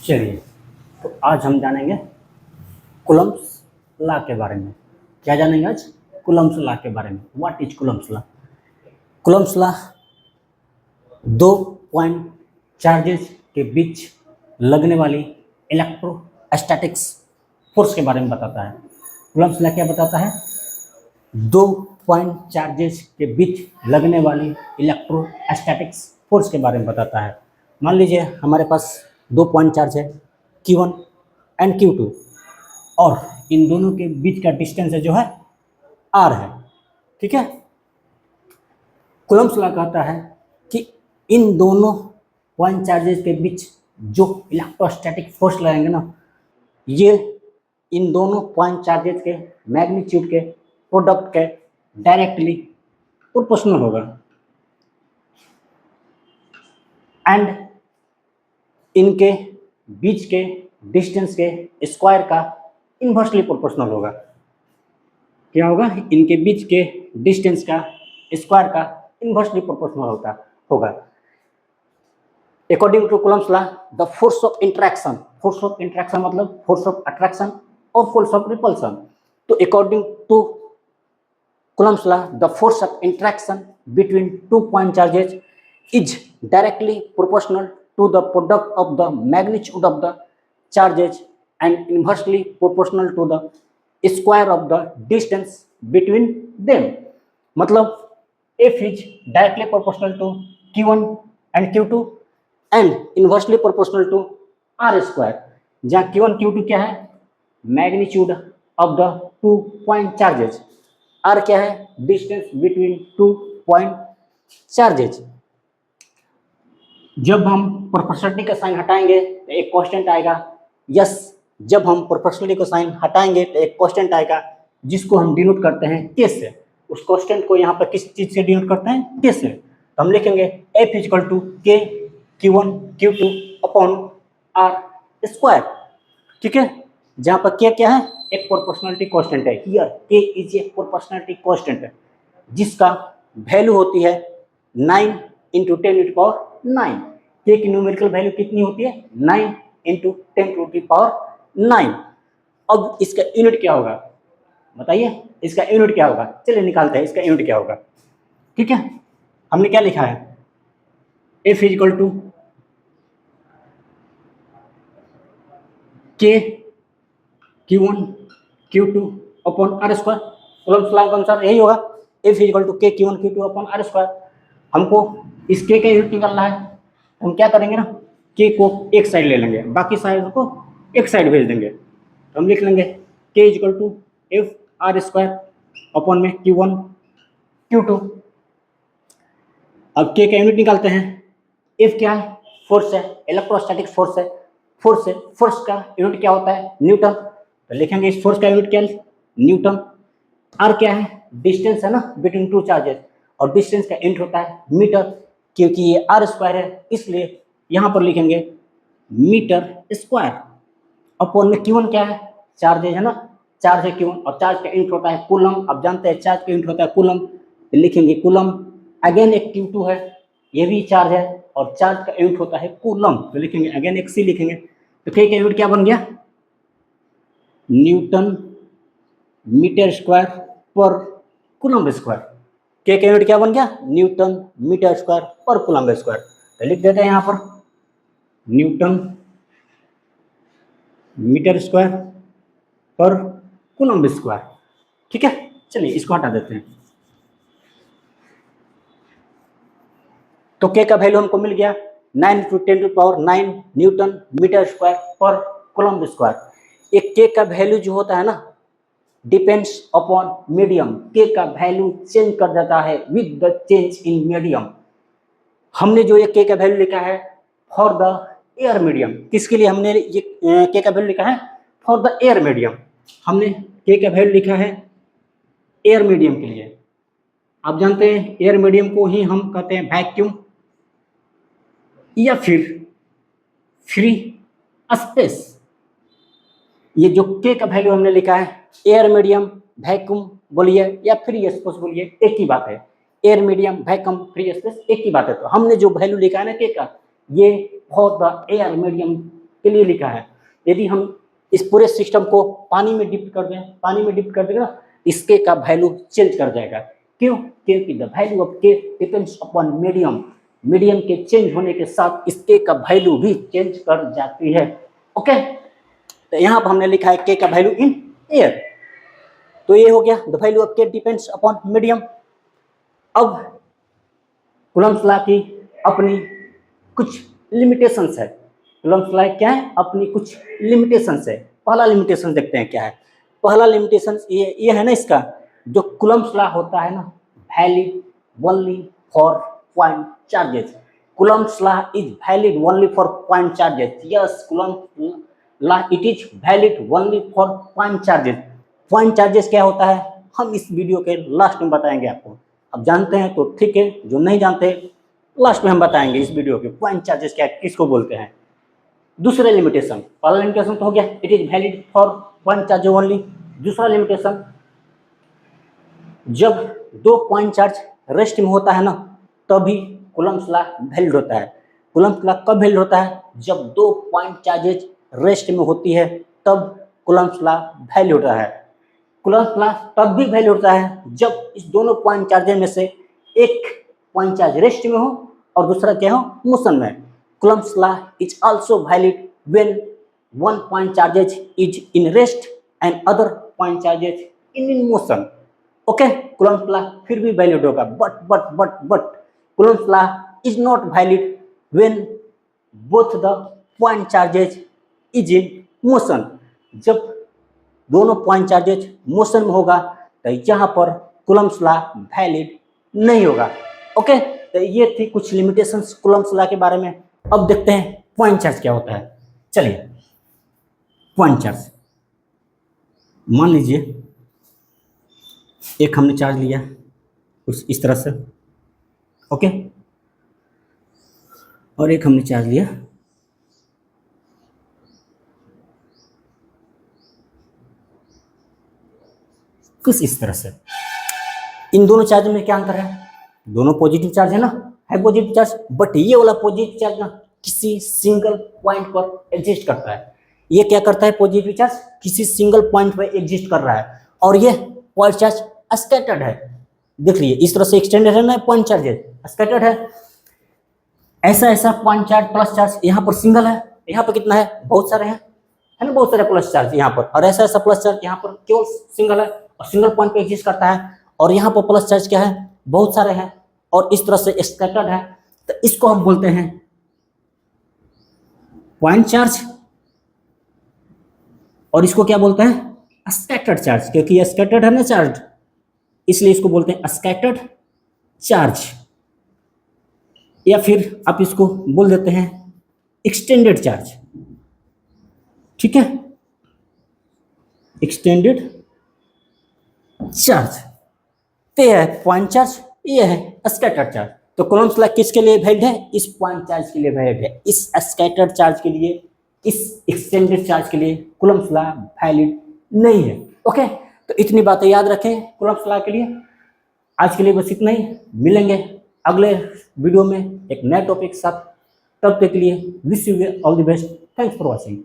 चलिए, तो आज हम जानेंगे कूलम्ब्स लॉ के बारे में। क्या जानेंगे आज? कूलम्ब्स लॉ के बारे में। What is Coulomb's law? Coulomb's law दो पॉइंट चार्जेस के बीच लगने वाली इलेक्ट्रोस्टैटिक्स फोर्स के बारे में बताता है। कूलम्ब्स लॉ क्या बताता है? दो पॉइंट चार्जेस के बीच लगने वाली इलेक्ट्रोस्टैटिक्स फोर्स के बारे में बताता है। मान लीजिए हमारे पास दो पॉइंट चार्ज है Q1 एंड Q2 और इन दोनों के बीच का डिस्टेंस है जो है R है। ठीक है, कूलम्ब्स लॉ कहता है कि इन दोनों पॉइंट चार्जेस के बीच जो इलेक्ट्रोस्टैटिक फोर्स लगेंगे ना, ये इन दोनों पॉइंट चार्जेस के मैग्नीट्यूड के प्रोडक्ट के डायरेक्टली प्रोपोर्शनल होगा एंड इनके बीच के डिस्टेंस के स्क्वायर का इन्वर्सली प्रोपोर्शनल होगा। क्या होगा? इनके बीच के डिस्टेंस का स्क्वायर का इन्वर्सली प्रोपोर्शनल होगा। According to Coulomb's law, the force of interaction मतलब फोर्स ऑफ अट्रैक्शन और फोर्स ऑफ रिपल्शन। तो according to Coulomb's law, the force of interaction between two point charges is directly proportional to the product of the magnitude of the charges and inversely proportional to the square of the distance between them। मतलब F is directly proportional to Q1 and Q2 and inversely proportional to R square, जहाँ Q1 Q2 क्या है? magnitude of the two point charges, R क्या है? distance between two point charges। जब हम proportionality का sign हटाएंगे तो एक कांस्टेंट आएगा। यस, जब हम प्रोपोर्शनलिटी का साइन हटाएंगे तो एक कांस्टेंट आएगा जिसको हम डिनोट करते हैं के से। उस कांस्टेंट को यहाँ पर किस चीज से डिनोट करते हैं? के से। तो हम लिखेंगे F इक्वल टू के Q1 Q2 upon R square. ठीक है, जहाँ पर के क्या है? एक प्रोपोर्शनलिटी कांस्टेंट है। हियर के इज ए प्रोपोर्शनलिटी कांस्टेंट जिसका वैल्यू होती है 9 इंटू 10 टू पावर 9। के की न्यूमेरिकल वैल्यू कितनी होती है? 9 इंटू 10 टू पावर 9। अब इसका यूनिट क्या होगा बताइए? इसका यूनिट क्या होगा? चलिए निकालते हैं इसका यूनिट क्या होगा। ठीक है, हमने क्या लिखा है? F इक्वल टू के Q1 Q2 upon R square. Coulomb's law के अनुसार यही होगा। F इक्वल टू के Q1 Q2 upon R square. हमको इस के का यूनिट निकालना है। हम क्या करेंगे ना, के को एक साइड ले लेंगे, बाकी साइड को एक साइड भेज देंगे। तो हम लिख लेंगे के equal to F R square upon में Q1 Q2। अब के का यूनिट निकालते हैं। एफ क्या है? फोर्स है, इलेक्ट्रोस्टैटिक फोर्स है। फोर्स का यूनिट क्या होता है? न्यूटन। तो लिखेंगे इस फोर्स का यूनिट क्या है? न्यूटन। आर क्या है? डिस्टेंस है ना बिटवीन टू चार्जेस, और डिस्टेंस का यूनिट होता है मीटर। क्योंकि ये आर स्क्वायर है इसलिए यहां पर लिखेंगे मीटर स्क्वायर। अपॉन में Q1 क्या है? चार्जेज है ना, चार्ज है Q1 और चार्ज का यूनिट होता है कूलम। अब जानते हैं चार्ज का यूनिट होता है कूलम, तो लिखेंगे कूलम। अगेन एक Q2 है, ये भी चार्ज है और चार्ज का यूनिट होता है कूलम, तो लिखेंगे अगेन एक C लिखेंगे। तो के का यूनिट क्या बन गया? न्यूटन मीटर स्क्वायर पर कूलम स्क्वायर। के का यूनिट क्या बन गया? न्यूटन मीटर स्क्वायर पर कूलम्ब स्क्वायर। तो लिख देते हैं यहाँ पर न्यूटन मीटर स्क्वायर पर कूलम्ब स्क्वायर। ठीक है, चलिए इसको हटा देते हैं। तो के का वैल्यू हमको मिल गया 9 into 10 to power 9 newton metre square पर कूलम्ब स्क्वायर। एक के का वैल्यू जो होता है ना, डिपेंड्स अपॉन मीडियम। के का वैल्यू चेंज कर देता है with the change in medium. हमने जो ये के का वैल्यू लिखा है फॉर द एयर मीडियम, किसके लिए हमने ये के का वैल्यू लिखा है? For the air medium. हमने के का वैल्यू लिखा है एयर मीडियम के लिए। आप जानते हैं एयर मीडियम को ही हम कहते हैं वैक्यूम या फिर फ्री स्पेस। ये जो के का वैल्यू हमने लिखा है एयर मीडियम वैक्यूम बोलिए या फ्री स्पेस बोलिए, एक ही बात है। Air medium vacuum free space एक ही बात है। तो हमने जो वैल्यू लिखा है ना के का, ये फॉर द एयर मीडियम के लिए लिखा है। यदि हम इस पूरे सिस्टम को पानी में डिप कर दें, पानी में डिप कर देंगे ना, इसके का वैल्यू चेंज कर जाएगा। क्यों? क्योंकि द वैल्यू ऑफ के डिपेंड्स अपॉन मीडियम, मीडियम के चेंज होने के साथ इसके का वैल्यू भी चेंज कर जाती है। ओके, तो यहाँ पर हमने लिखा है के का वैल्यू इन एयर, तो ये हो गया द वैल्यू ऑफ के डिपेंड्स अपॉन मीडियम। अब कूलम्ब्स लॉ की अपनी कुछ लिमिटेशंस है। कूलम्ब्स लॉ क्या है? अपनी कुछ लिमिटेशंस है। पहला लिमिटेशन देखते हैं क्या है। पहला लिमिटेशन ये है ना, इसका जो कूलम्ब्स लॉ होता है ना, valid only for point charges. Coulomb's law is valid only for point charges. Yes, Coulomb's law it is valid only for point charges. Point charges क्या होता है हम इस वीडियो के लास्ट में बताएंगे आपको। अब जानते हैं तो ठीक है, जो नहीं जानते लास्ट में हम बताएंगे इस वीडियो के पॉइंट चार्जेस क्या किसको बोलते हैं। दूसरा लिमिटेशन, पहला लिमिटेशन तो हो गया it is valid for point charge only. दूसरा लिमिटेशन, जब दो पॉइंट चार्ज रेस्ट में होता है ना, तभी कूलम्ब्स लॉ वैलिड होता है। कूलम्ब्स लॉ कब वैलिड होता है? जब दो पॉइंट चार्जेज रेस्ट में होती है तब कूलम्ब्स लॉ वैलिड होता है। कूलम्ब्स लॉ तब भी वैलिड होता है जब इस दोनों पॉइंट चार्जेज में से एक पॉइंट चार्ज रेस्ट में हो और दूसरा क्या हो? मोशन में। Coulomb's law is also valid when one point charges is in rest and other point charges in motion. Okay, Coulomb's law फिर भी वैलिड होगा, but Coulomb's law is not valid when both the point charges is in motion. जब दोनों point charges motion में होगा तो यहाँ पर कूलम्ब्स लॉ वैलिड नहीं होगा। ओके, तो ये थी कुछ लिमिटेशंस कूलम्ब्स लॉ के बारे में। अब देखते हैं पॉइंट चार्ज क्या होता है। चलिए, पॉइंट चार्ज, मान लीजिए एक हमने चार्ज लिया कुछ इस तरह से, ओके, और एक हमने चार्ज लिया कुछ इस तरह से। इन दोनों चार्ज में क्या अंतर है? दोनों पॉजिटिव चार्ज है ना, है पॉजिटिव चार्ज, बट ये वाला पॉजिटिव चार्ज ना किसी सिंगल पॉइंट पर एग्जिस्ट करता है। ये क्या करता है? पॉजिटिव चार्ज किसी सिंगल पॉइंट पर एग्जिस्ट कर रहा है, और ये पॉइंट चार्ज स्कैटर्ड है। देख लीजिए इस तरह से एक्सटेंडेड है ना, पॉइंट चार्ज स्कैटर्ड है। ऐसा पॉइंट चार्ज प्लस चार्ज यहाँ पर सिंगल है, यहाँ पर कितना है? बहुत सारे हैं, है ना, बहुत सारे प्लस चार्ज यहाँ पर, और ऐसा प्लस चार्ज यहाँ पर केवल सिंगल है और सिंगल पॉइंट पे एग्जिस्ट करता है। और यहाँ पर प्लस चार्ज क्या है? बहुत सारे हैं और इस तरह से स्कैटर्ड है। तो इसको हम बोलते हैं पॉइंट चार्ज, और इसको क्या बोलते हैं? स्कैटर्ड चार्ज, क्योंकि ये स्कैटर्ड है ना चार्ज, इसलिए इसको बोलते हैं स्कैटर्ड चार्ज। या फिर आप इसको बोल देते हैं एक्सटेंडेड चार्ज। ठीक है, एक्सटेंडेड चार्ज। तो यह है पॉइंट चार्ज, ये है स्कैटर्ड चार्ज। तो कूलम्ब्स लॉ किसके लिए वैलिड है? इस पॉइंट चार्ज के लिए वैलिड है। इस स्कैटर्ड चार्ज के लिए, इस एक्सटेंडेड चार्ज के लिए कूलम्ब्स लॉ वैलिड नहीं है। ओके, तो इतनी बातें याद रखें कूलम्ब्स लॉ के लिए। आज के लिए बस इतना ही, मिलेंगे अगले वीडियो में एक नए टॉपिक के साथ। तब तक के लिए wish you all the best. Thanks for watching.